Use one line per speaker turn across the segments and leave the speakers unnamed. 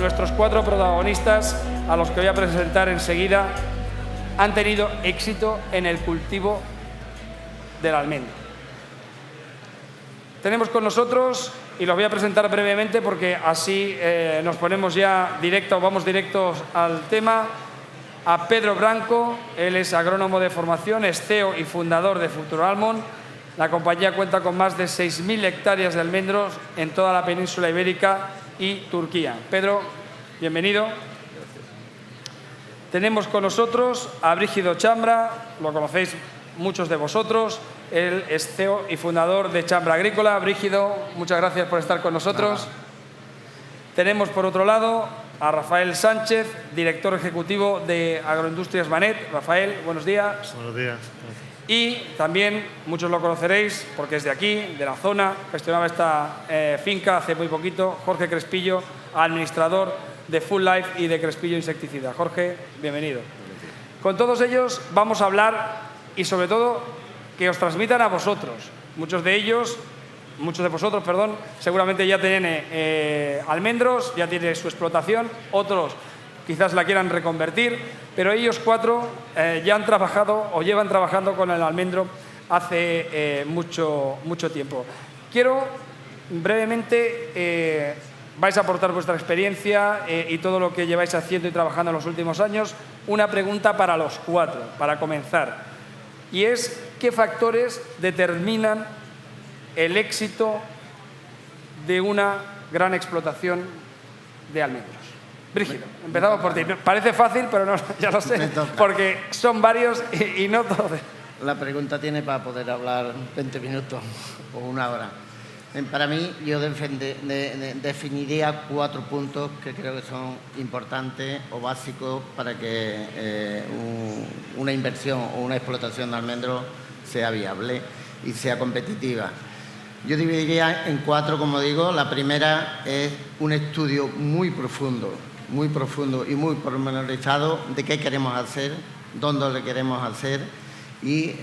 nuestros 4 protagonistas, a los que voy a presentar enseguida, han tenido éxito en el cultivo del almendro. Tenemos con nosotros, y los voy a presentar brevemente porque así nos ponemos ya vamos directos al tema, a Pedro Branco. Él es agrónomo de formación, es CEO y fundador de Futuro Almond. La compañía cuenta con más de 6.000 hectáreas de almendros en toda la península ibérica y Turquía. Pedro, bienvenido. Tenemos con nosotros a Brígido Chambra, lo conocéis muchos de vosotros. Él es CEO y fundador de Chambra Agrícola. Brígido, muchas gracias por estar con nosotros. Tenemos por otro lado a Rafael Sánchez, director ejecutivo de Agroindustrias Manet. Rafael, buenos días.
Buenos días.
Y también, muchos lo conoceréis porque es de aquí, de la zona, gestionaba esta finca hace muy poquito, Jorge Crespillo, administrador de Full Life y de Crespillo Insecticida. Jorge, bienvenido. Con todos ellos vamos a hablar y sobre todo que os transmitan a vosotros. Muchos de vosotros, seguramente ya tienen almendros, ya tienen su explotación, otros quizás la quieran reconvertir, pero ellos 4 ya han trabajado o llevan trabajando con el almendro hace mucho tiempo. Quiero brevemente, vais a aportar vuestra experiencia y todo lo que lleváis haciendo y trabajando en los últimos años. Una pregunta para los 4, para comenzar, y es ¿qué factores determinan el éxito de una gran explotación de almendros? Brígido, empezamos por ti. Parece fácil, pero no, ya lo sé, porque son varios y no todos.
La pregunta tiene para poder hablar 20 minutos o una hora. Para mí, yo definiría 4 puntos que creo que son importantes o básicos para que una inversión o una explotación de almendros sea viable y sea competitiva. Yo dividiría en 4, como digo. La primera es un estudio muy profundo y muy pormenorizado de qué queremos hacer, dónde lo queremos hacer y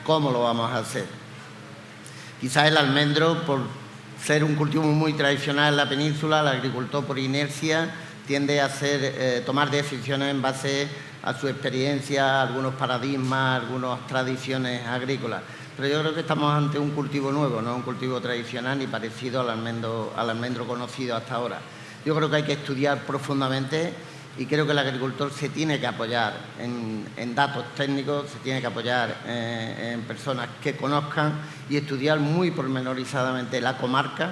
cómo lo vamos a hacer. Quizás el almendro, por ser un cultivo muy tradicional en la península, el agricultor por inercia tiende a tomar decisiones en base a su experiencia, algunos paradigmas, algunas tradiciones agrícolas. Pero yo creo que estamos ante un cultivo nuevo, no un cultivo tradicional ni parecido al almendro conocido hasta ahora. Yo creo que hay que estudiar profundamente y creo que el agricultor se tiene que apoyar en datos técnicos, se tiene que apoyar en personas que conozcan y estudiar muy pormenorizadamente la comarca,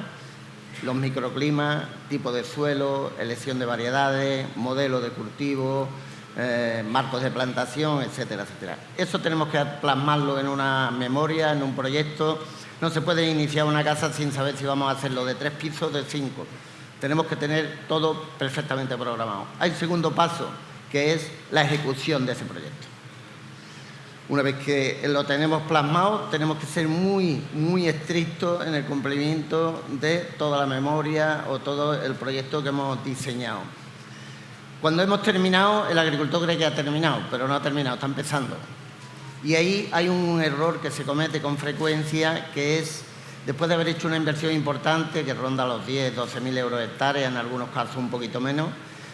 los microclimas, tipo de suelo, elección de variedades, modelo de cultivo, marcos de plantación, etcétera, etcétera. Eso tenemos que plasmarlo en una memoria, en un proyecto. No se puede iniciar una casa sin saber si vamos a hacerlo de 3 pisos o de 5. Tenemos que tener todo perfectamente programado. Hay un segundo paso, que es la ejecución de ese proyecto. Una vez que lo tenemos plasmado, tenemos que ser muy estrictos en el cumplimiento de toda la memoria o todo el proyecto que hemos diseñado. Cuando hemos terminado, el agricultor cree que ha terminado, pero no ha terminado, está empezando. Y ahí hay un error que se comete con frecuencia, que es, después de haber hecho una inversión importante, que ronda los 10, 12.000 euros hectárea, en algunos casos un poquito menos,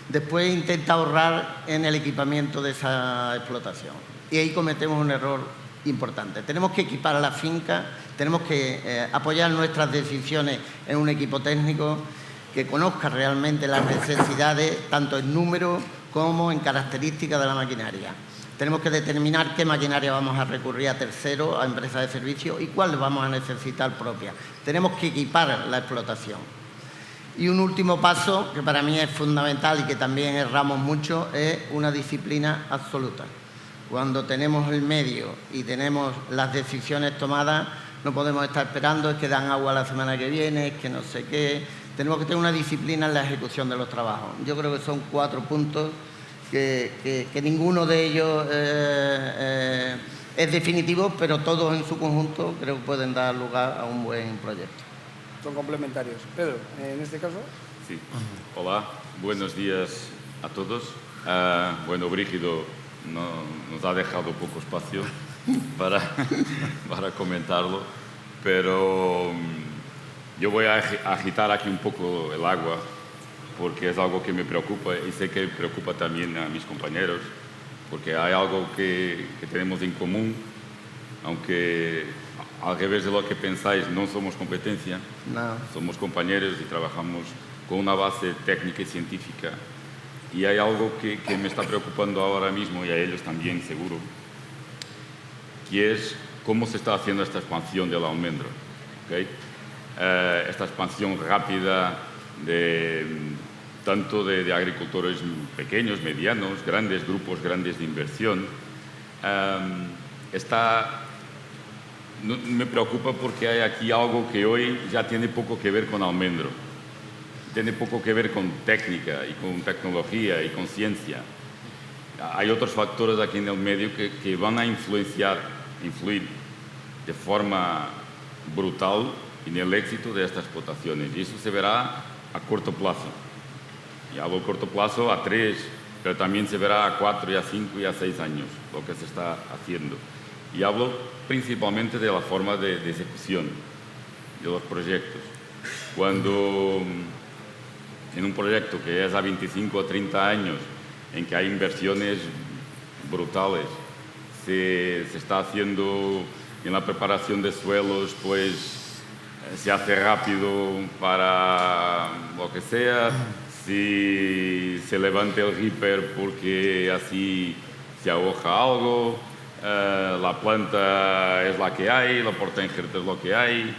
después intenta ahorrar en el equipamiento de esa explotación. Y ahí cometemos un error importante. Tenemos que equipar a la finca, tenemos que apoyar nuestras decisiones en un equipo técnico que conozca realmente las necesidades, tanto en número como en características de la maquinaria. Tenemos que determinar qué maquinaria vamos a recurrir a terceros, a empresas de servicio y cuál vamos a necesitar propia. Tenemos que equipar la explotación. Y un último paso, que para mí es fundamental y que también erramos mucho, es una disciplina absoluta. Cuando tenemos el medio y tenemos las decisiones tomadas, no podemos estar esperando, es que dan agua la semana que viene, es que no sé qué. Tenemos que tener una disciplina en la ejecución de los trabajos. Yo creo que son 4 puntos que ninguno de ellos es definitivo, pero todos en su conjunto creo que pueden dar lugar a un buen proyecto.
Son complementarios. Pedro, en este caso.
Sí. Hola, buenos días a todos. Bueno, Brígido nos ha dejado poco espacio para comentarlo, pero yo voy a agitar aquí un poco el agua porque es algo que me preocupa y sé que preocupa también a mis compañeros, porque hay algo que tenemos en común, aunque al revés de lo que pensáis, no somos competencia,
No.
somos compañeros y trabajamos con una base técnica y científica. Y hay algo que me está preocupando ahora mismo, y a ellos también seguro, que es cómo se está haciendo esta expansión del almendro. ¿Okay? Esta expansión rápida tanto de agricultores pequeños, medianos, grandes, grupos grandes de inversión. Me preocupa porque hay aquí algo que hoy ya tiene poco que ver con almendro. Tiene poco que ver con técnica y con tecnología y con ciencia. Hay otros factores aquí en el medio que van a influir de forma brutal en el éxito de estas explotaciones. Y eso se verá a corto plazo. Y hablo a corto plazo a 3, pero también se verá a 4, y a 5 y a 6 años lo que se está haciendo. Y hablo principalmente de la forma de ejecución de los proyectos. Cuando en un proyecto que es a 25 o 30 años, en que hay inversiones brutales, se está haciendo en la preparación de suelos, pues se hace rápido para lo que sea, si se levanta el ripper porque así se ahoga algo, la planta es la que hay, la portainjerta es lo que hay,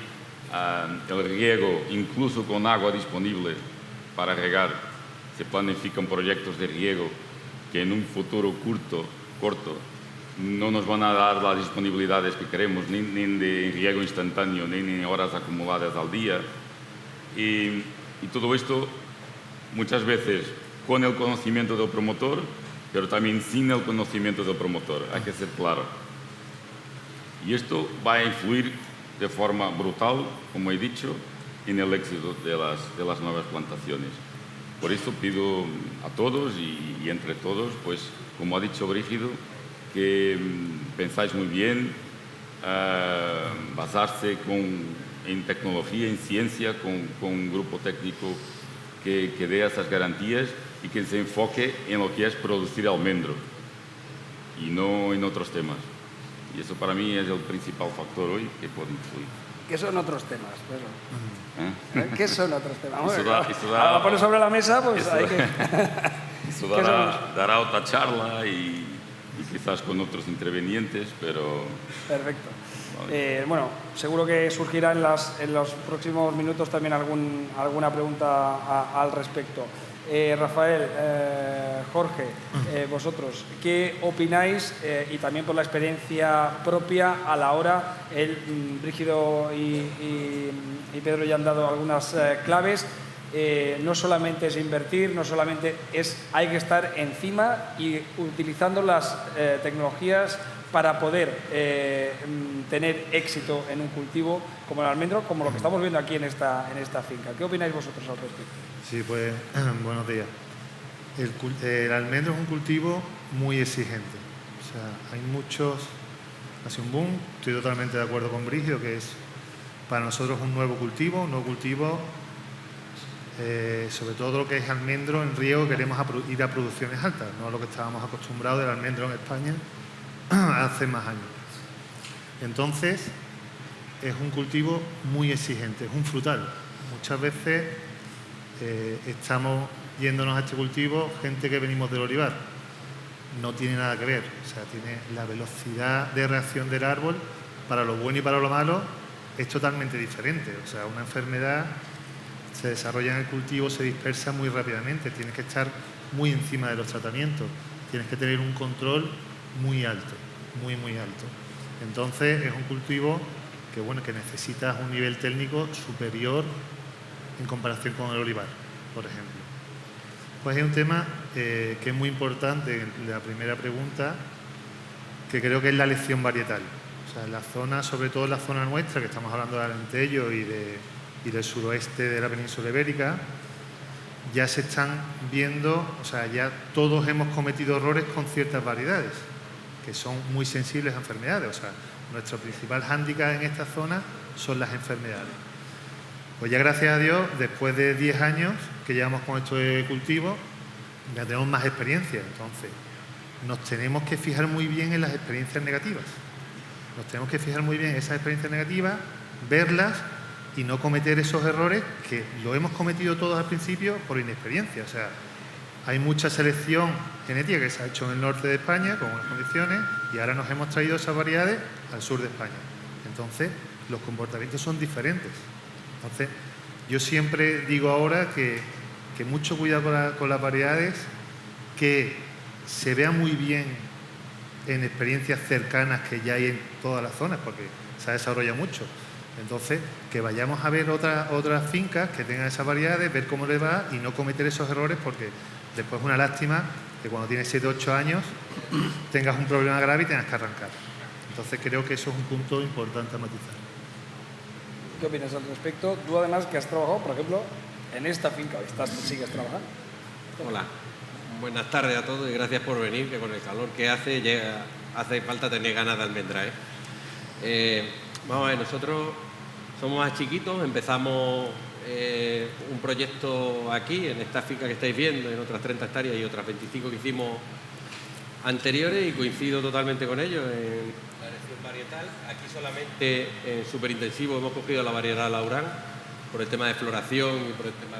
el riego, incluso con agua disponible para regar, se planifican proyectos de riego que en un futuro corto no nos van a dar las disponibilidades que queremos, ni de riego instantáneo, ni en horas acumuladas al día. Y todo esto muchas veces con el conocimiento del promotor, pero también sin el conocimiento del promotor, hay que ser claro. Y esto va a influir de forma brutal, como he dicho, en el éxito de las nuevas plantaciones. Por eso pido a todos y entre todos, pues como ha dicho Brígido, que pensáis muy bien, basarse en tecnología, en ciencia, con un grupo técnico que dé esas garantías y que se enfoque en lo que es producir almendro y no en otros temas. Y eso para mí es el principal factor hoy que puede influir.
¿Qué son otros temas, Pedro? ¿Qué son otros temas?
Ahora
lo pones sobre la mesa, pues hay que...
Eso dará otra charla y quizás con otros intervenientes, pero...
Perfecto. Bueno, seguro que surgirá en los próximos minutos también alguna pregunta al respecto. Rafael, Jorge, vosotros, ¿qué opináis? Y también por la experiencia propia a la hora, Brígido y Pedro ya han dado algunas claves. No solamente es invertir, no solamente hay que estar encima y utilizando las tecnologías para poder tener éxito en un cultivo como el almendro, como lo que estamos viendo aquí en esta finca. ¿Qué opináis vosotros al respecto?
Sí, pues buenos días. El almendro es un cultivo muy exigente. O sea, hay hace un boom, estoy totalmente de acuerdo con Brígido, que es para nosotros un nuevo cultivo, sobre todo lo que es almendro en riego, queremos ir a producciones altas, no a lo que estábamos acostumbrados del almendro en España hace más años. Entonces, es un cultivo muy exigente, es un frutal. Muchas veces estamos yéndonos a este cultivo gente que venimos del olivar. No tiene nada que ver, o sea, tiene la velocidad de reacción del árbol, para lo bueno y para lo malo, es totalmente diferente. O sea, una enfermedad se desarrolla en el cultivo, se dispersa muy rápidamente, tienes que estar muy encima de los tratamientos, tienes que tener un control muy alto, muy alto. Entonces es un cultivo que necesitas un nivel técnico superior en comparación con el olivar, por ejemplo. Pues hay un tema que es muy importante en la primera pregunta, que creo que es la elección varietal. O sea, en la zona, sobre todo en la zona nuestra, que estamos hablando de Alentejo y del suroeste de la península ibérica, ya se están viendo, o sea, ya todos hemos cometido errores con ciertas variedades que son muy sensibles a enfermedades. O sea, nuestro principal hándicap en esta zona son las enfermedades. Pues ya gracias a Dios, después de 10 años que llevamos con esto de cultivo, ya tenemos más experiencia. Entonces, nos tenemos que fijar muy bien en las experiencias negativas. Nos tenemos que fijar muy bien en esas experiencias negativas, verlas y no cometer esos errores que lo hemos cometido todos al principio por inexperiencia. O sea, hay mucha selección genética que se ha hecho en el norte de España con unas condiciones y ahora nos hemos traído esas variedades al sur de España. Entonces, los comportamientos son diferentes. Entonces, yo siempre digo ahora que mucho cuidado con las variedades, que se vea muy bien en experiencias cercanas que ya hay en todas las zonas, porque se ha desarrollado mucho. Entonces, que vayamos a ver otras fincas que tengan esas variedades, ver cómo les va y no cometer esos errores, porque después es una lástima que cuando tienes 7 o 8 años tengas un problema grave y tengas que arrancar. Entonces, creo que eso es un punto importante a matizar.
¿Qué opinas al respecto? Tú, además, que has trabajado, por ejemplo, en esta finca, sigues trabajando.
Hola, buenas tardes a todos y gracias por venir, que con el calor que hace falta tener ganas de almendra, Vamos a ver, nosotros somos más chiquitos, empezamos un proyecto aquí, en esta finca que estáis viendo, en otras 30 hectáreas y otras 25 que hicimos anteriores, y coincido totalmente con ellos en la elección varietal. Aquí solamente en superintensivo hemos cogido la variedad Laurán por el tema de floración y por el tema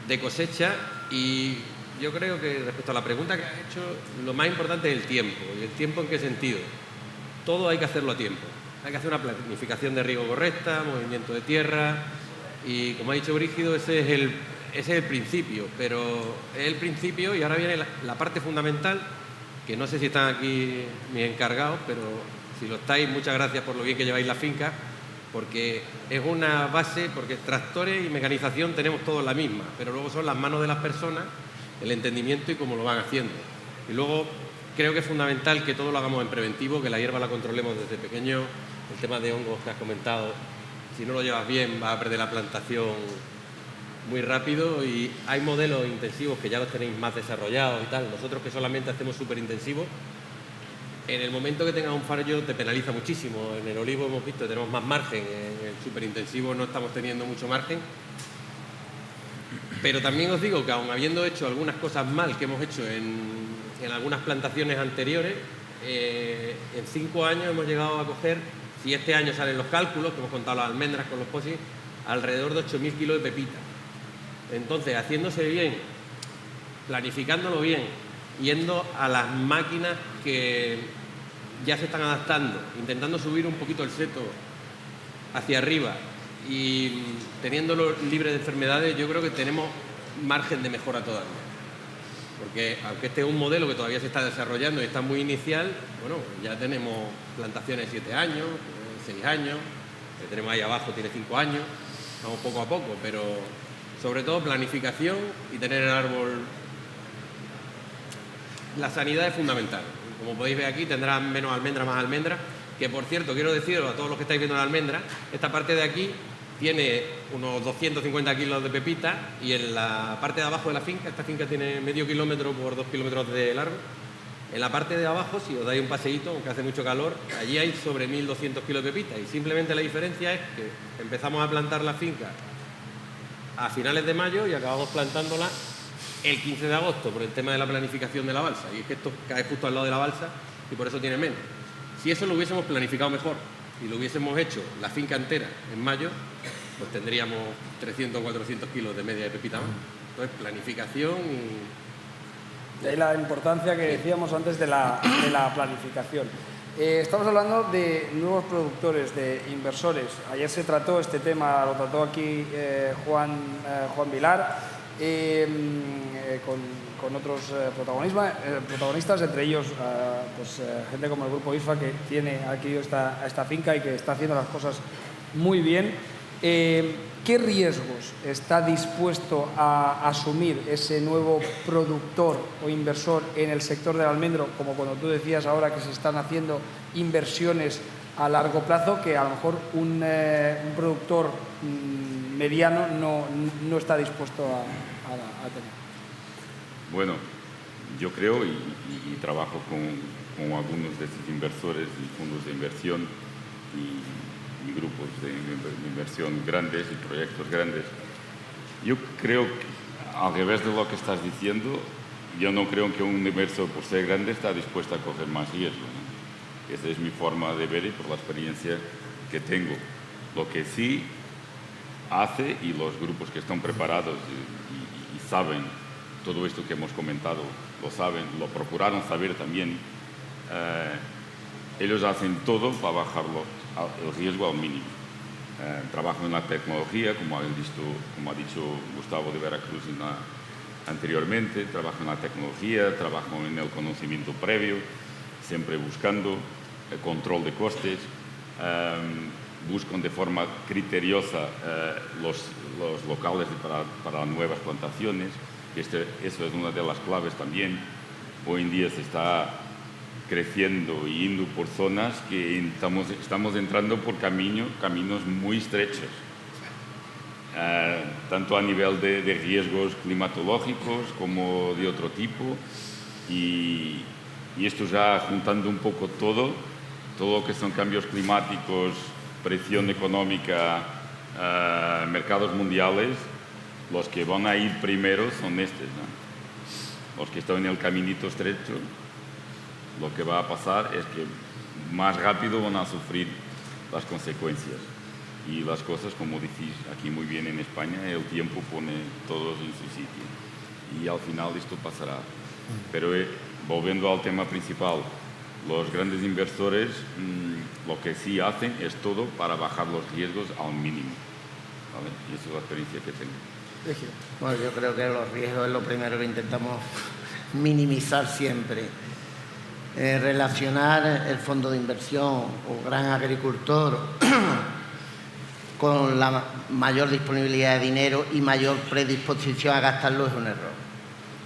de cosecha, y yo creo que respecto a la pregunta que has hecho, lo más importante es el tiempo. ¿Y el tiempo en qué sentido? Todo hay que hacerlo a tiempo. Hay que hacer una planificación de riego correcta, movimiento de tierra, y como ha dicho Brígido, ese es el principio, pero es el principio, y ahora viene la parte fundamental, que no sé si están aquí mis encargados, pero si lo estáis, muchas gracias por lo bien que lleváis la finca, porque es una base, porque tractores y mecanización tenemos todos la misma, pero luego son las manos de las personas, el entendimiento y cómo lo van haciendo. Y luego creo que es fundamental que todo lo hagamos en preventivo, que la hierba la controlemos desde pequeño. El tema de hongos que has comentado, si no lo llevas bien vas a perder la plantación muy rápido, y hay modelos intensivos que ya los tenéis más desarrollados y tal. Nosotros, que solamente hacemos superintensivos, en el momento que tengas un fallo te penaliza muchísimo. En el olivo hemos visto que tenemos más margen, en el superintensivo no estamos teniendo mucho margen. Pero también os digo que aun habiendo hecho algunas cosas mal que hemos hecho en algunas plantaciones anteriores, en 5 años hemos llegado a coger, si este año salen los cálculos, que hemos contado las almendras con los posis, alrededor de 8.000 kilos de pepita. Entonces, haciéndose bien, planificándolo bien, yendo a las máquinas que ya se están adaptando, intentando subir un poquito el seto hacia arriba y teniéndolo libre de enfermedades, yo creo que tenemos margen de mejora todavía. Porque aunque este es un modelo que todavía se está desarrollando y está muy inicial, bueno, ya tenemos plantaciones de 7 años, 6 años, que tenemos ahí abajo tiene 5 años, vamos poco a poco, pero sobre todo planificación y tener el árbol. La sanidad es fundamental. Como podéis ver aquí, tendrán menos almendra, más almendra, que por cierto, quiero deciros a todos los que estáis viendo la almendra, esta parte de aquí tiene unos 250 kilos de pepita, y en la parte de abajo de la finca, esta finca tiene medio kilómetro por 2 kilómetros de largo, en la parte de abajo, si os dais un paseíto, aunque hace mucho calor, allí hay sobre 1.200 kilos de pepita, y simplemente la diferencia es que empezamos a plantar la finca a finales de mayo y acabamos plantándola el 15 de agosto por el tema de la planificación de la balsa, y es que esto cae justo al lado de la balsa y por eso tiene menos. Si eso lo hubiésemos planificado mejor y lo hubiésemos hecho la finca entera en mayo, pues tendríamos 300 o 400 kilos de media de pepita más. Entonces, planificación y...
De ahí la importancia que decíamos antes de la planificación. Estamos hablando de nuevos productores, de inversores. Ayer se trató este tema, lo trató aquí Juan Vilar, con otros protagonistas, entre ellos gente como el Grupo IFA, que tiene adquirido esta finca y que está haciendo las cosas muy bien. ¿Qué riesgos está dispuesto a asumir ese nuevo productor o inversor en el sector del almendro, como cuando tú decías ahora que se están haciendo inversiones a largo plazo, que a lo mejor un productor mediano no está dispuesto a tener?
Bueno, yo creo y trabajo con algunos de estos inversores y fondos de inversión, y y grupos de inversión grandes y proyectos grandes. Yo creo que, al revés de lo que estás diciendo, yo no creo que un inversor, por ser grande, está dispuesto a coger más riesgo, ¿no? Esa es mi forma de ver y por la experiencia que tengo. Lo que sí hace, y los grupos que están preparados y saben todo esto que hemos comentado, lo saben, lo procuraron saber también, ellos hacen todo para bajar el riesgo al mínimo. Trabajan en la tecnología, como ha dicho Gustavo de Veracruz anteriormente, trabajan en la tecnología, trabajan en el conocimiento previo, siempre buscando el control de costes, buscan de forma criteriosa los locales para nuevas plantaciones. Eso es una de las claves también. Hoy en día se está creciendo y yendo por zonas que estamos entrando por caminos muy estrechos, tanto a nivel de riesgos climatológicos como de otro tipo, y esto ya juntando un poco todo lo que son cambios climáticos, presión económica, mercados mundiales, los que van a ir primero son estos, ¿no? Los que están en el caminito estrecho. Lo que va a pasar es que más rápido van a sufrir las consecuencias. Y las cosas, como decís aquí muy bien en España, el tiempo pone todos en su sitio. Y al final esto pasará. Pero volviendo al tema principal, los grandes inversores lo que sí hacen es todo para bajar los riesgos al mínimo, ¿vale? Y esa es la experiencia que tengo.
Bueno, yo creo que los riesgos es lo primero que intentamos minimizar siempre. Relacionar el fondo de inversión o gran agricultor con la mayor disponibilidad de dinero y mayor predisposición a gastarlo es un error.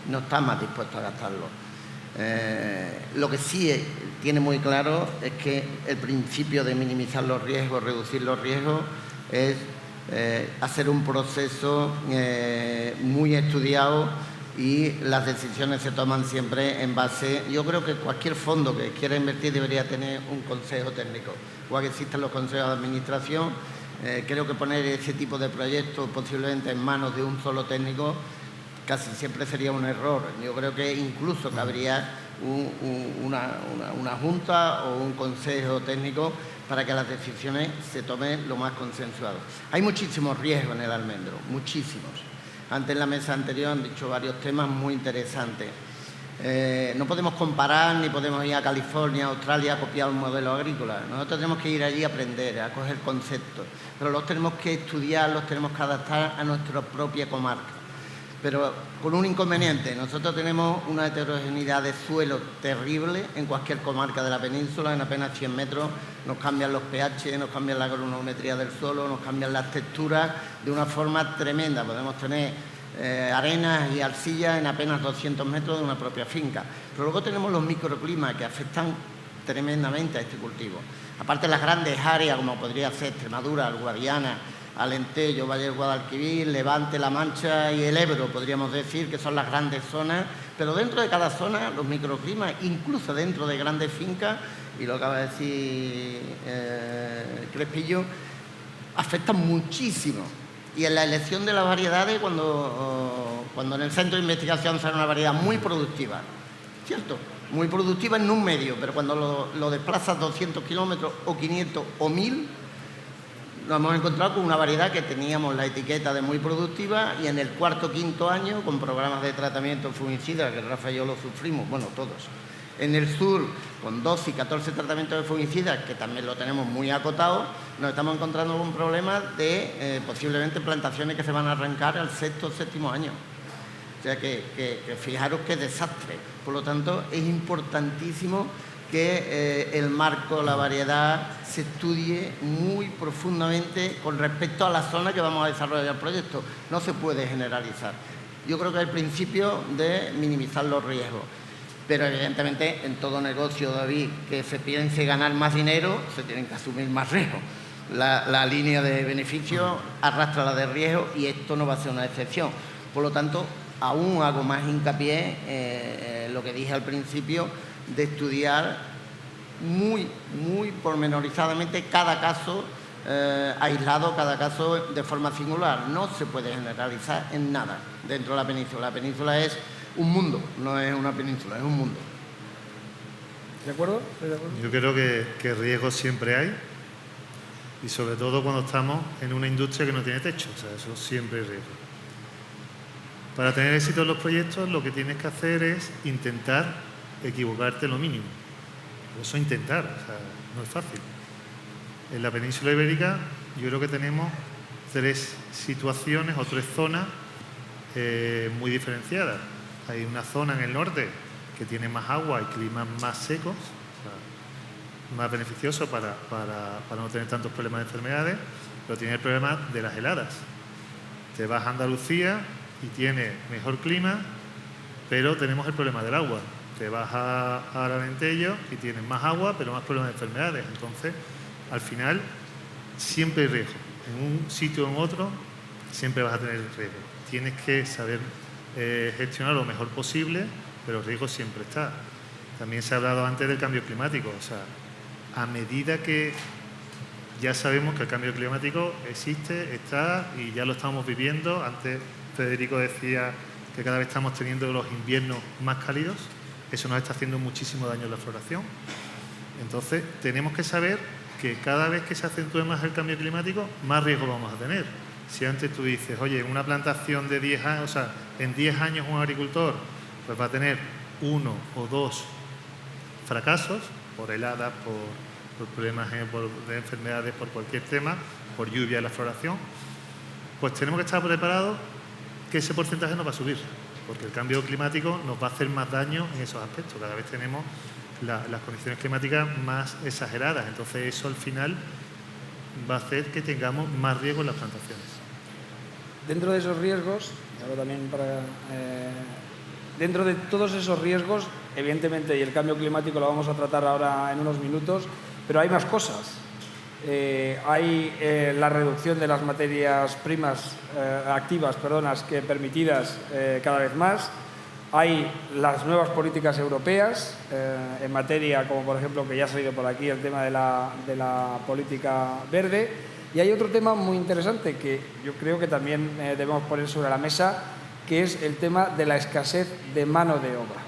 No está más dispuesto a gastarlo. Lo que sí tiene muy claro es que el principio de minimizar los riesgos, reducir los riesgos, es hacer un proceso muy estudiado, y las decisiones se toman siempre en base. Yo creo que cualquier fondo que quiera invertir debería tener un consejo técnico. Igual que existen los consejos de administración, creo que poner ese tipo de proyectos posiblemente en manos de un solo técnico casi siempre sería un error. Yo creo que incluso cabría una junta o un consejo técnico para que las decisiones se tomen lo más consensuado. Hay muchísimos riesgos en el almendro, muchísimos. Antes, en la mesa anterior, han dicho varios temas muy interesantes. No podemos comparar ni podemos ir a California, Australia, a copiar un modelo agrícola. Nosotros tenemos que ir allí a aprender, a coger conceptos, pero los tenemos que estudiar, los tenemos que adaptar a nuestra propia comarca. Pero con un inconveniente: nosotros tenemos una heterogeneidad de suelo terrible en cualquier comarca de la península. En apenas 100 metros nos cambian los pH, nos cambian la granulometría del suelo, nos cambian las texturas de una forma tremenda. Podemos tener arenas y arcillas en apenas 200 metros de una propia finca. Pero luego tenemos los microclimas que afectan tremendamente a este cultivo. Aparte, las grandes áreas, como podría ser Extremadura, Guadiana, Alentejo, Valle del Guadalquivir, Levante, La Mancha y el Ebro, podríamos decir que son las grandes zonas, pero dentro de cada zona los microclimas, incluso dentro de grandes fincas, y lo acaba de decir Crespillo, afectan muchísimo. Y en la elección de las variedades, cuando en el centro de investigación sale una variedad muy productiva, ¿cierto? Muy productiva en un medio, pero cuando lo desplazas 200 kilómetros o 500 o 1000, nos hemos encontrado con una variedad que teníamos la etiqueta de muy productiva, y en el cuarto o quinto año, con programas de tratamiento fungicida, que Rafa y yo lo sufrimos, bueno, todos. En el sur, con 12 y 14 tratamientos de fungicidas, que también lo tenemos muy acotado, nos estamos encontrando con problemas de posiblemente plantaciones que se van a arrancar al sexto o séptimo año. O sea que fijaros qué desastre. Por lo tanto, es importantísimo que el marco, la variedad, se estudie muy profundamente con respecto a la zona que vamos a desarrollar el proyecto. No se puede generalizar. Yo creo que es el principio de minimizar los riesgos. Pero evidentemente en todo negocio, David, que se piense ganar más dinero, se tienen que asumir más riesgos. La línea de beneficio arrastra la de riesgo, y esto no va a ser una excepción. Por lo tanto, aún hago más hincapié en lo que dije al principio, de estudiar muy pormenorizadamente cada caso aislado cada caso de forma singular. No se puede generalizar en nada dentro de la península. La península es un mundo, no es una península, es un mundo.
¿De acuerdo? ¿Estoy de acuerdo?
Yo creo que riesgos siempre hay, y sobre todo cuando estamos en una industria que no tiene techo, o sea, eso siempre es riesgo. Para tener éxito en los proyectos, lo que tienes que hacer es intentar equivocarte lo mínimo. Eso intentar, o sea, no es fácil. En la península ibérica yo creo que tenemos 3 situaciones o 3 zonas muy diferenciadas. Hay una zona en el norte que tiene más agua y climas más secos, o sea, más beneficioso para no tener tantos problemas de enfermedades, pero tiene el problema de las heladas. Te vas a Andalucía y tiene mejor clima, pero tenemos el problema del agua. Te vas a Alentejo y tienes más agua, pero más problemas de enfermedades. Entonces, al final, siempre hay riesgo. En un sitio o en otro, siempre vas a tener riesgo. Tienes que saber gestionar lo mejor posible, pero el riesgo siempre está. También se ha hablado antes del cambio climático. O sea, a medida que ya sabemos que el cambio climático existe, está y ya lo estamos viviendo. Antes Federico decía que cada vez estamos teniendo los inviernos más cálidos. Eso nos está haciendo muchísimo daño en la floración. Entonces, tenemos que saber que cada vez que se acentúe más el cambio climático, más riesgo vamos a tener. Si antes tú dices, oye, en una plantación de 10 años, o sea, en 10 años un agricultor pues va a tener 1 o 2 fracasos, por heladas, por problemas de enfermedades, por cualquier tema, por lluvia en la floración, pues tenemos que estar preparados que ese porcentaje no va a subir, porque el cambio climático nos va a hacer más daño en esos aspectos. Cada vez tenemos las condiciones climáticas más exageradas, entonces eso al final va a hacer que tengamos más riesgo en las plantaciones.
Dentro de esos riesgos, ahora también dentro de todos esos riesgos, evidentemente, y el cambio climático lo vamos a tratar ahora en unos minutos, pero hay más cosas. Hay la reducción de las materias primas activas, permitidas cada vez más. Hay las nuevas políticas europeas en materia, como por ejemplo, que ya ha salido por aquí, el tema de la política verde. Y hay otro tema muy interesante que yo creo que también debemos poner sobre la mesa, que es el tema de la escasez de mano de obra.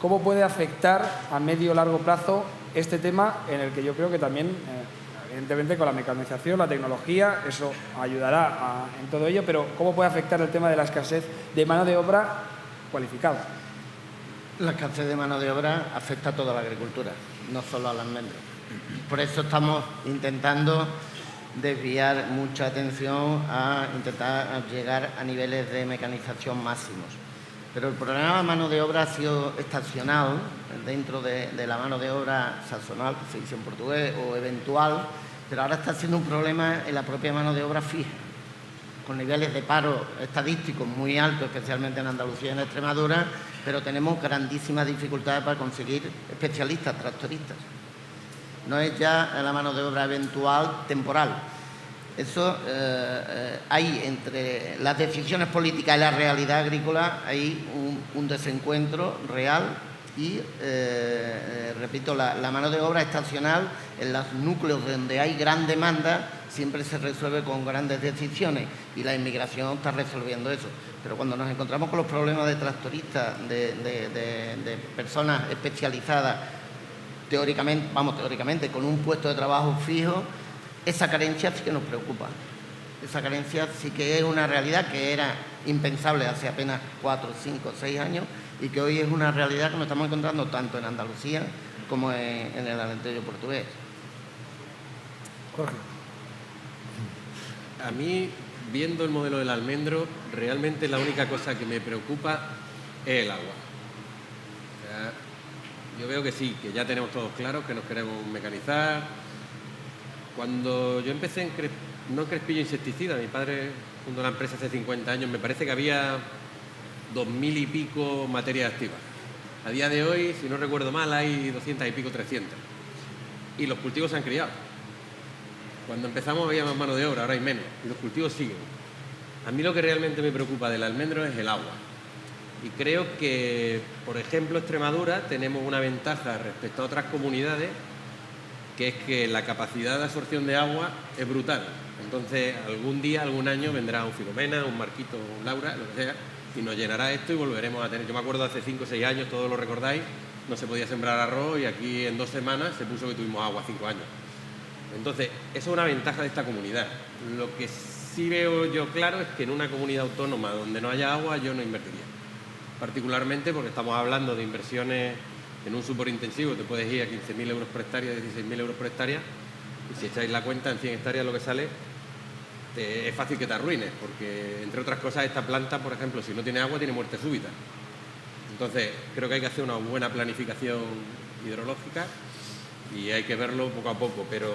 ¿Cómo puede afectar a medio o largo plazo este tema, en el que yo creo que también, evidentemente, con la mecanización, la tecnología, eso ayudará en todo ello, pero cómo puede afectar el tema de la escasez de mano de obra cualificada?
La escasez de mano de obra afecta a toda la agricultura, no solo al almendro. Por eso estamos intentando desviar mucha atención a intentar llegar a niveles de mecanización máximos. Pero el problema de la mano de obra ha sido estacional dentro de la mano de obra sazonal, que se dice en portugués, o eventual, pero ahora está siendo un problema en la propia mano de obra fija, con niveles de paro estadísticos muy altos, especialmente en Andalucía y en Extremadura, pero tenemos grandísimas dificultades para conseguir especialistas, tractoristas. No es ya la mano de obra eventual, temporal. Eso hay entre las decisiones políticas y la realidad agrícola, hay un desencuentro real y, repito, la mano de obra estacional en los núcleos donde hay gran demanda siempre se resuelve con grandes decisiones y la inmigración está resolviendo eso. Pero cuando nos encontramos con los problemas de tractoristas, de personas especializadas, teóricamente, con un puesto de trabajo fijo, esa carencia sí que nos preocupa. Esa carencia sí que es una realidad que era impensable hace apenas 4, 5, 6 años y que hoy es una realidad que nos estamos encontrando tanto en Andalucía como en el Alentejo portugués.
Jorge.
A mí, viendo el modelo del almendro, realmente la única cosa que me preocupa es el agua. O sea, yo veo que sí, que ya tenemos todos claros que nos queremos mecanizar. Cuando yo empecé no en Crespillo Insecticida, mi padre fundó la empresa hace 50 años, me parece que había 2000 y pico materias activas. A día de hoy, si no recuerdo mal, hay 200 y pico, 300. Y los cultivos se han criado. Cuando empezamos había más mano de obra, ahora hay menos, y los cultivos siguen. A mí lo que realmente me preocupa del almendro es el agua. Y creo que, por ejemplo, Extremadura tenemos una ventaja respecto a otras comunidades que es que la capacidad de absorción de agua es brutal. Entonces, algún día, algún año, vendrá un Filomena, un Marquito, un Laura, lo que sea, y nos llenará esto y volveremos a tener... Yo me acuerdo hace 5 o 6 años, todos lo recordáis, no se podía sembrar arroz y aquí en 2 semanas se puso que tuvimos agua 5 años. Entonces, eso es una ventaja de esta comunidad. Lo que sí veo yo claro es que en una comunidad autónoma donde no haya agua yo no invertiría. Particularmente porque estamos hablando de inversiones en un superintensivo, te puedes ir a 15.000 euros por hectárea, 16.000 euros por hectárea, y si echáis la cuenta en 100 hectáreas lo que sale, es fácil que te arruines, porque entre otras cosas esta planta, por ejemplo, si no tiene agua tiene muerte súbita. Entonces creo que hay que hacer una buena planificación hidrológica y hay que verlo poco a poco, pero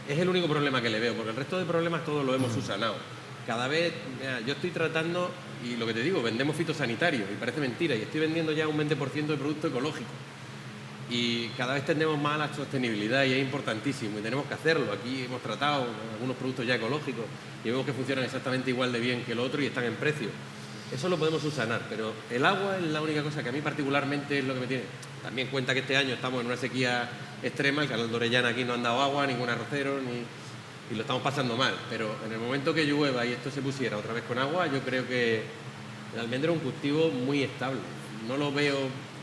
es el único problema que le veo, porque el resto de problemas todos lo hemos subsanado. Cada vez, mira, yo estoy tratando, y lo que te digo, vendemos fitosanitarios, y parece mentira, y estoy vendiendo ya un 20% de producto ecológico. Y cada vez tendemos más a la sostenibilidad y es importantísimo y tenemos que hacerlo. Aquí hemos tratado algunos productos ya ecológicos y vemos que funcionan exactamente igual de bien que el otro y están en precio. Eso lo podemos subsanar, pero el agua es la única cosa que a mí particularmente es lo que me tiene. También cuenta que este año estamos en una sequía extrema, el canal de Orellana aquí no han dado agua, ningún arrocero, y lo estamos pasando mal. Pero en el momento que llueva y esto se pusiera otra vez con agua, yo creo que el almendro es un cultivo muy estable. No lo veo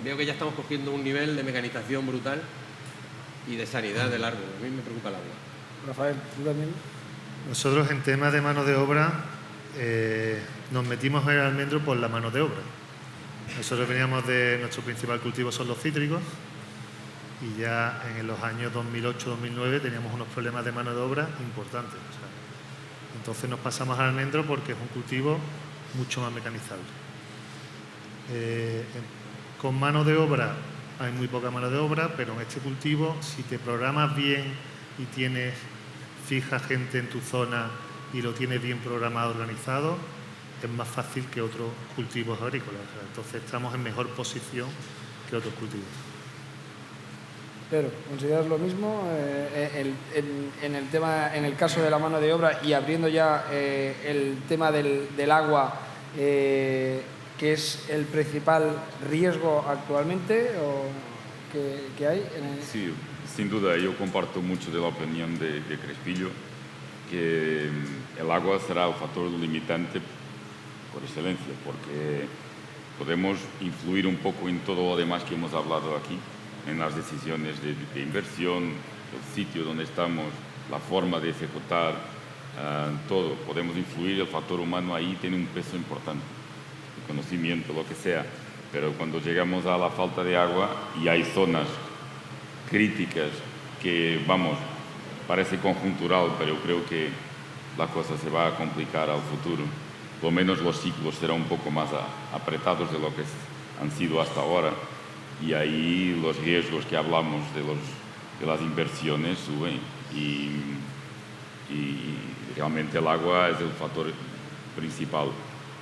que ya estamos cogiendo un nivel de mecanización brutal y de sanidad del árbol. A mí me preocupa el agua.
Rafael, ¿tú también?
Nosotros en temas de mano de obra nos metimos en el almendro por la mano de obra. Nosotros veníamos de nuestro principal cultivo son los cítricos y ya en los años 2008-2009 teníamos unos problemas de mano de obra importantes. O sea, entonces nos pasamos al almendro porque es un cultivo mucho más mecanizable. Con mano de obra hay muy poca mano de obra, pero en este cultivo, si te programas bien y tienes fija gente en tu zona y lo tienes bien programado, organizado, es más fácil que otros cultivos agrícolas. O sea, entonces estamos en mejor posición que otros cultivos.
Pero, ¿consideras lo mismo en el caso de la mano de obra y abriendo ya el tema del agua, que es el principal riesgo actualmente o que hay?
Sí, sin duda, yo comparto mucho de la opinión de Crespillo, que el agua será el factor limitante por excelencia, porque podemos influir un poco en todo lo demás que hemos hablado aquí, en las decisiones de inversión, el sitio donde estamos, la forma de ejecutar, todo. Podemos influir, el factor humano ahí tiene un peso importante, el conocimiento, lo que sea. Pero cuando llegamos a la falta de agua y hay zonas críticas que, vamos, parece conjuntural, pero yo creo que la cosa se va a complicar al futuro. Por lo menos los ciclos serán un poco más apretados de lo que han sido hasta ahora. Y ahí los riesgos que hablamos de las inversiones suben y realmente el agua es el factor principal.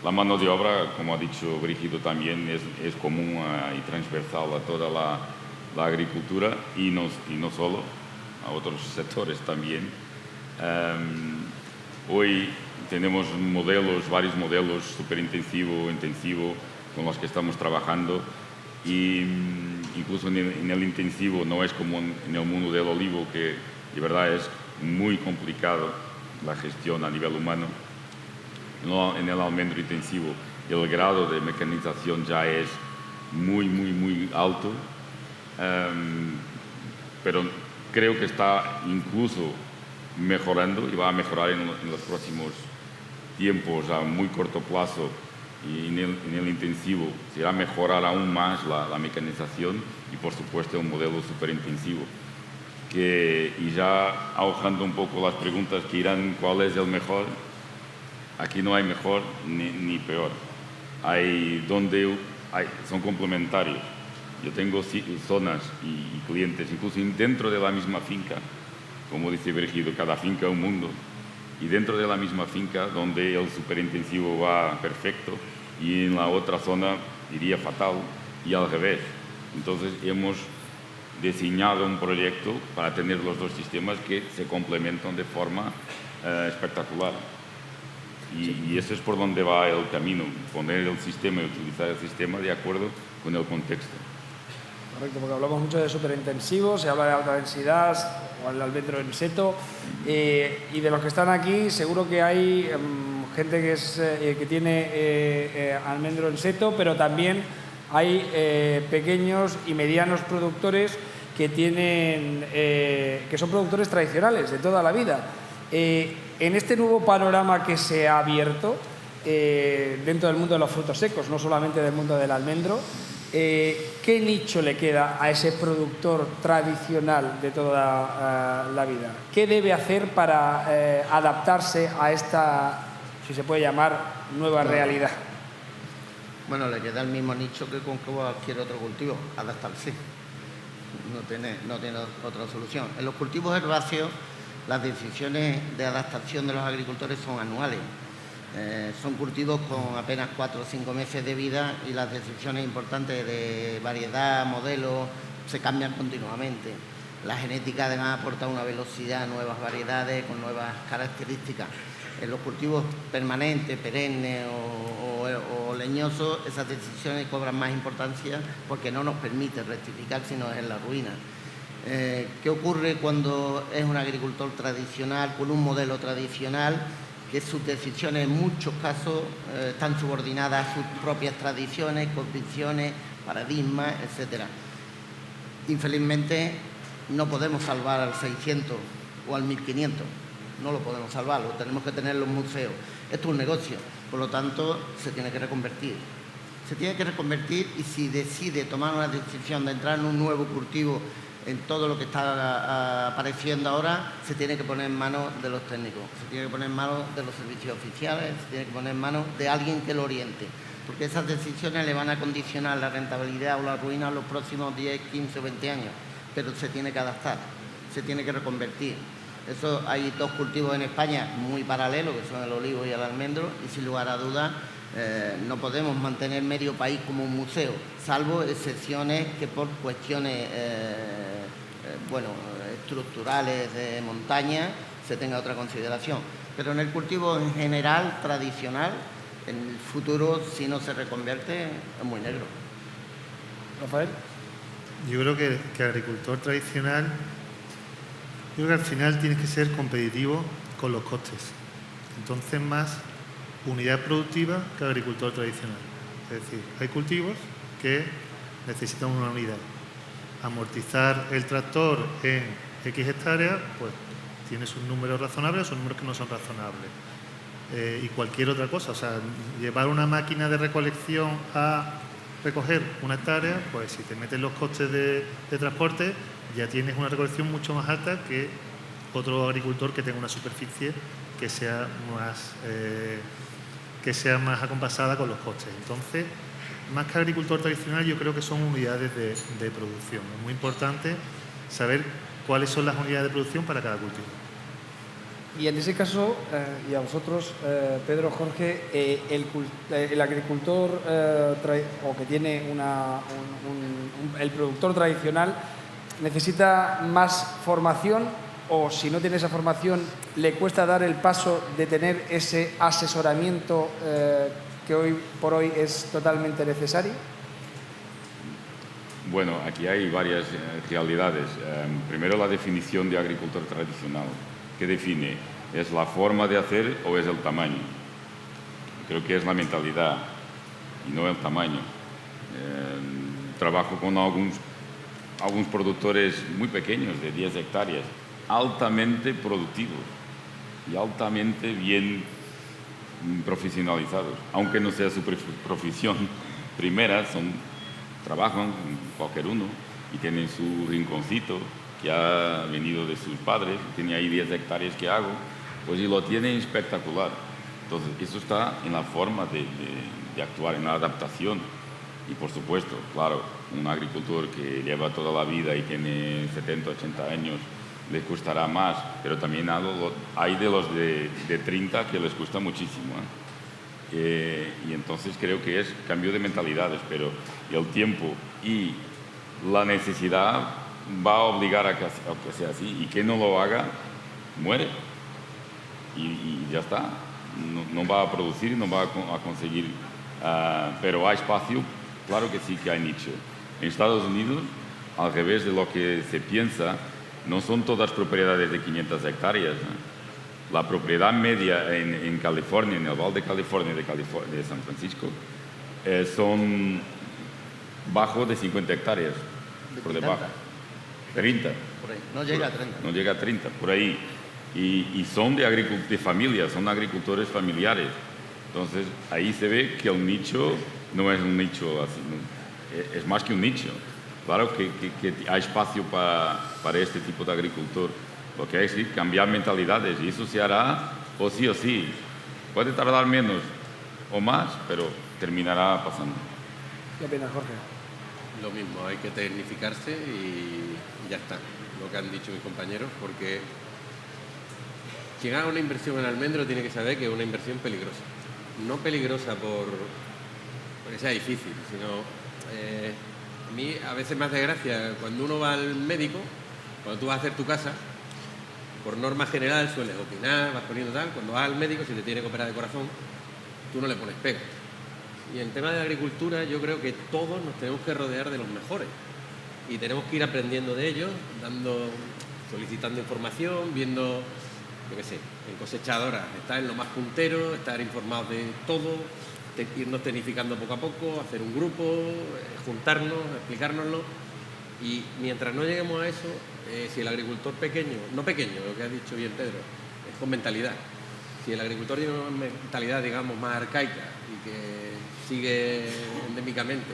La mano de obra, como ha dicho Brígido, también es común y transversal a toda la agricultura y no solo, a otros sectores también. Hoy tenemos varios modelos superintensivo, intensivo, con los que estamos trabajando. Y incluso en el intensivo no es como en el mundo del olivo, que de verdad es muy complicado la gestión a nivel humano. En el almendro intensivo el grado de mecanización ya es muy, muy, muy alto, pero creo que está incluso mejorando y va a mejorar en los próximos tiempos a muy corto plazo. Y en el intensivo se va a mejorar aún más la mecanización y, por supuesto, un modelo superintensivo. Y ya ahogando un poco las preguntas que irán, ¿cuál es el mejor? Aquí no hay mejor ni peor. Son complementarios. Yo tengo zonas y clientes, incluso dentro de la misma finca, como dice Brígido, cada finca un mundo. Y dentro de la misma finca, donde el superintensivo va perfecto y en la otra zona iría fatal y al revés. Entonces hemos diseñado un proyecto para tener los dos sistemas que se complementan de forma espectacular. Y eso es por donde va el camino, poner el sistema y utilizar el sistema de acuerdo con el contexto.
Correcto, porque hablamos mucho de superintensivo, se habla de alta densidad, o el almendro en seto. Y de los que están aquí, seguro que hay gente que tiene almendro en seto, pero también hay pequeños y medianos productores que son productores tradicionales de toda la vida. En este nuevo panorama que se ha abierto dentro del mundo de los frutos secos, no solamente del mundo del almendro, ¿qué nicho le queda a ese productor tradicional de toda la vida? ¿Qué debe hacer para adaptarse a esta, si se puede llamar, nueva realidad?
Bueno, le queda el mismo nicho que con cualquier otro cultivo, adaptarse. No tiene otra solución. En los cultivos herbáceos, las decisiones de adaptación de los agricultores son anuales. Son cultivos con apenas 4 o 5 meses de vida y las decisiones importantes de variedad, modelo, se cambian continuamente. La genética además aporta una velocidad a nuevas variedades con nuevas características. En los cultivos permanentes, perennes o leñosos, esas decisiones cobran más importancia porque no nos permite rectificar, sino es la ruina. ¿Qué ocurre cuando es un agricultor tradicional, con un modelo tradicional, que sus decisiones en muchos casos están subordinadas a sus propias tradiciones, convicciones, paradigmas, etcétera? Infelizmente no podemos salvar al 600 o al 1500, no lo podemos salvar, lo tenemos que tener en los museos. Esto es un negocio, por lo tanto se tiene que reconvertir. Se tiene que reconvertir y si decide tomar una decisión de entrar en un nuevo cultivo, en todo lo que está apareciendo ahora, se tiene que poner en manos de los técnicos, se tiene que poner en manos de los servicios oficiales, se tiene que poner en manos de alguien que lo oriente, porque esas decisiones le van a condicionar la rentabilidad o la ruina en los próximos 10, 15 o 20 años, pero se tiene que adaptar, se tiene que reconvertir. Eso, hay 2 cultivos en España muy paralelos, que son el olivo y el almendro, y sin lugar a dudas no podemos mantener medio país como un museo, salvo excepciones que por cuestiones estructurales de montaña se tenga otra consideración. Pero en el cultivo en general, tradicional, en el futuro, si no se reconvierte, es muy negro.
Rafael.
Yo creo que el agricultor tradicional, yo creo que al final tiene que ser competitivo con los costes. Entonces, más unidad productiva que agricultor tradicional. Es decir, hay cultivos que necesitan una unidad. Amortizar el tractor en X hectáreas, pues tiene sus números razonables o sus números que no son razonables. Y cualquier otra cosa, o sea, llevar una máquina de recolección a recoger una hectárea, pues si te metes los costes de transporte, ya tienes una recolección mucho más alta que otro agricultor que tenga una superficie que sea más acompasada con los costes. Entonces, más que agricultor tradicional, yo creo que son unidades de producción. Es muy importante saber cuáles son las unidades de producción para cada cultivo.
Y en ese caso, y a vosotros, Pedro, Jorge, el agricultor o que tiene el productor tradicional necesita más formación, o si no tiene esa formación le cuesta dar el paso de tener ese asesoramiento que hoy por hoy es totalmente necesario.
Bueno, aquí hay varias realidades. Primero, la definición de agricultor tradicional. ¿Qué define? ¿Es la forma de hacer o es el tamaño? Creo que es la mentalidad y no el tamaño. Trabajo con algunos productores muy pequeños, de 10 hectáreas, altamente productivos y altamente bien profesionalizados. Aunque no sea su profesión primera, trabajan cualquier uno y tienen su rinconcito que ha venido de sus padres, tiene ahí 10 hectáreas que hago, pues y lo tienen espectacular. Entonces, eso está en la forma de actuar, en la adaptación. Y por supuesto, claro, un agricultor que lleva toda la vida y tiene 70, 80 años, les costará más, pero también hay de los de 30 que les cuesta muchísimo. Y entonces creo que es cambio de mentalidades, pero el tiempo y la necesidad va a obligar a que sea así, y que no lo haga, muere. Y ya está, no va a producir y no va a conseguir, pero hay espacio, claro que sí que hay nicho. En Estados Unidos, al revés de lo que se piensa, no son todas propiedades de 500 hectáreas, ¿no? La propiedad media en California, en el Valle de California de San Francisco, son bajo de 50 hectáreas, por debajo. 30.
Por ahí. No llega a 30.
No llega a 30, por ahí. Y son de familias, son agricultores familiares. Entonces, ahí se ve que el nicho no es un nicho así, no, es más que un nicho. Claro que hay espacio para este tipo de agricultor. Lo que hay es cambiar mentalidades y eso se hará o sí. Puede tardar menos o más, pero terminará pasando.
¿Qué opinas, Jorge?
Lo mismo, hay que tecnificarse y ya está, lo que han dicho mis compañeros, porque quien haga una inversión en almendro tiene que saber que es una inversión peligrosa. No peligrosa porque sea difícil, sino a mí a veces me hace gracia cuando uno va al médico, cuando tú vas a hacer tu casa, por norma general sueles opinar, vas poniendo tal, cuando vas al médico, si te tiene que operar de corazón, tú no le pones pega. Y en tema de agricultura yo creo que todos nos tenemos que rodear de los mejores y tenemos que ir aprendiendo de ellos, solicitando información, viendo, yo qué sé, en cosechadoras, estar en lo más puntero, estar informados de todo, irnos tecnificando poco a poco, hacer un grupo, juntarnos, explicárnoslo. Y mientras no lleguemos a eso, si el agricultor pequeño, no pequeño, lo que ha dicho bien Pedro, es con mentalidad. Si el agricultor tiene una mentalidad, digamos, más arcaica y que sigue endémicamente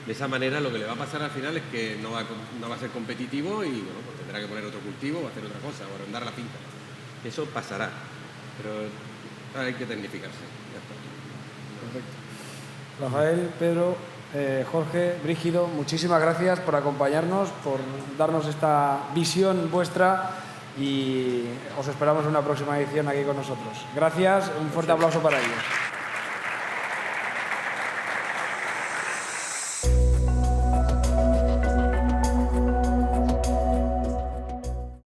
de esa manera, lo que le va a pasar al final es que no va a ser competitivo y bueno, pues tendrá que poner otro cultivo o hacer otra cosa o arrendar la finca. Eso pasará, pero hay que tecnificarse. Ya está.
Perfecto. Rafael, Pedro, Jorge, Brígido, muchísimas gracias por acompañarnos, por darnos esta visión vuestra y os esperamos en una próxima edición aquí con nosotros. Gracias, un fuerte aplauso para ellos.